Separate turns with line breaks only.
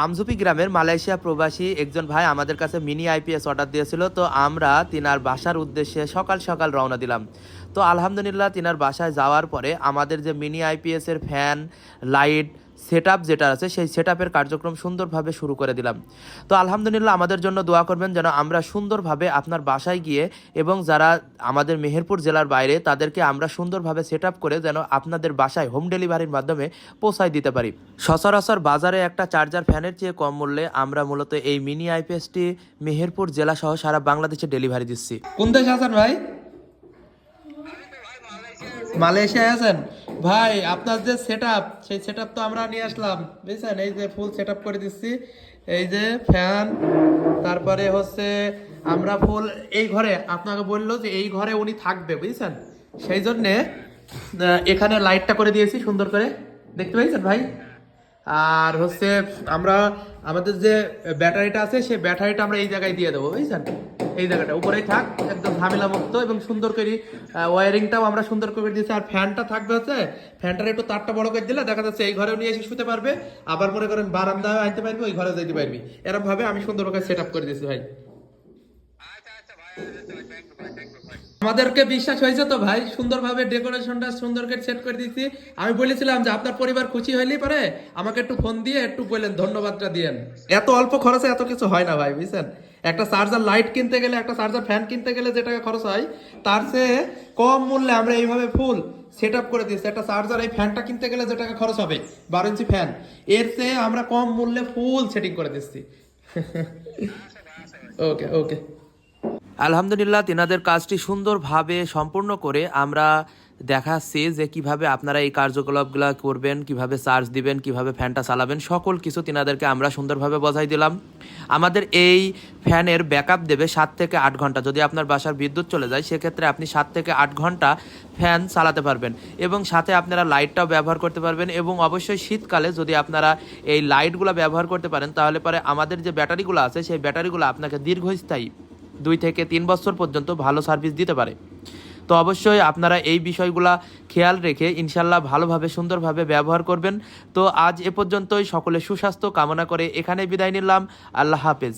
আমঝুপি গ্রামের মালয়েশিয়া প্রবাসী একজন ভাই আমাদের কাছে মিনি আইপিএস অর্ডার দিয়েছিল। তো আমরা তিনার বাসার উদ্দেশ্যে সকাল সকাল রওনা দিলাম। তো আলহামদুলিল্লাহ তিনার বাসায় যাওয়ার পরে আমাদের যে মিনি আইপিএসের ফ্যান, লাইট, সেট আপ যেটা আছে সেই সেট আপের কার্যক্রম সুন্দরভাবে শুরু করে দিলাম। তো আলহামদুলিল্লাহ আমাদের জন্য দোয়া করবেন যেন আমরা সুন্দরভাবে আপনার বাসায় গিয়ে এবং যারা আমাদের মেহেরপুর জেলার বাইরে তাদেরকে আমরা সুন্দরভাবে সেট আপ করে যেন আপনাদের বাসায় হোম ডেলিভারির মাধ্যমে পৌঁছায় দিতে পারি। সচরাচর বাজারে একটা চার্জার ফ্যানের চেয়ে কম মূল্যে আমরা মূলত এই মিনি আইপিএসটি মেহেরপুর জেলা সহ সারা বাংলাদেশে ডেলিভারি দিচ্ছি। কোন দেশে আছেন ভাই? মালয়েশিয়ায় আছেন ভাই। আপনার যে সেট আপ সেই সেট আপ তো আমরা নিয়ে আসলাম, বুঝছেন? এই যে ফুল সেট আপ করে দিচ্ছি, এই যে ফ্যান, তারপরে হচ্ছে আমরা ফুল এই ঘরে আপনাকে বললো যে এই ঘরে উনি থাকবে, বুঝছেন? সেই জন্যে এখানে লাইটটা করে দিয়েছি সুন্দর করে, দেখতে পেয়েছেন ভাই? আর হচ্ছে আমরা আমাদের যে ব্যাটারিটা আছে সেই ব্যাটারিটা আমরা এই জায়গায় দিয়ে দেবো, বুঝছেন? এই জায়গাটা উপরেই থাক, একদম ঝামেলা মুক্ত এবং সুন্দর করে ওয়ারিংটাও আমরা সুন্দর করে দিয়েছি। আর ফ্যানটা থাকবে হচ্ছে ফ্যানটার একটু তারটা বড় করে দিলে দেখা যাচ্ছে এই ঘরেও নিয়ে এসে শুতে পারবে, আবার মনে করেন বারান্দায় আনতে পারবে, ওই ঘরে যেতে পারবি। এরকম ভাবে আমি সুন্দর করে সেট আপ করে দিয়েছি ভাই। আমাদেরকে বিশ্বাস হয়েছে তো ভাই? সুন্দরভাবে ডেকোরেশনটা সুন্দর করে সেট করে দিয়েছি। আমি বলেছিলাম যে আপনার পরিবার খুশি হইলেই পারে আমাকে একটু ফোন দিয়ে একটু বললেন, ধন্যবাদটা দিয়েন। এত অল্প খরচে এত কিছু হয় না ভাই, বুঝছেন? একটা চার্জার লাইট কিনতে গেলে, একটা চার্জার ফ্যান কিনতে গেলে যে টাকা খরচ হয় তার চেয়ে কম মূল্যে আমরা এইভাবে ফুল সেট আপ করে দিয়েছি। একটা চার্জার এই ফ্যানটা কিনতে গেলে যে টাকা খরচ হবে 12 ইঞ্চি ফ্যান, এর চেয়ে আমরা কম মূল্যে ফুল সেটিং করে দিচ্ছি। ওকে ওকে। আলহামদুলিল্লাহ তিনাদের কাজটি সুন্দরভাবে সম্পূর্ণ করে আমরা দেখাচ্ছি যে কিভাবে আপনারা এই কার্যকলাপগুলো করবেন, কিভাবে চার্জ দিবেন, কিভাবে ফ্যানটা চালাবেন, সকল কিছু তিনাদেরকে আমরা সুন্দরভাবে বোঝাই দিলাম। আমাদের এই ফ্যানের ব্যাকআপ দেবে 7 থেকে 8 ঘন্টা। যদি আপনার বাসার বিদ্যুৎ চলে যায় সেক্ষেত্রে আপনি 7 থেকে 8 ঘন্টা ফ্যান চালাতে পারবেন এবং সাথে আপনারা লাইটটাও ব্যবহার করতে পারবেন। এবং অবশ্যই শীতকালে যদি আপনারা এই লাইটগুলো ব্যবহার করতে পারেন তাহলে পরে আমাদের যে ব্যাটারিগুলো আছে সেই ব্যাটারিগুলো আপনাকে দীর্ঘস্থায়ী 2 থেকে 3 বছর পর্যন্ত ভালো সার্ভিস দিতে পারে। তো অবশ্যই আপনারা এই বিষয়গুলা খেয়াল রেখে ইনশাল্লাহ ভালোভাবে সুন্দরভাবে ব্যবহার করবেন। তো আজ এ পর্যন্তই, সকলে সুস্বাস্থ্য কামনা করে এখানে বিদায় নিলাম। আল্লাহ হাফেজ।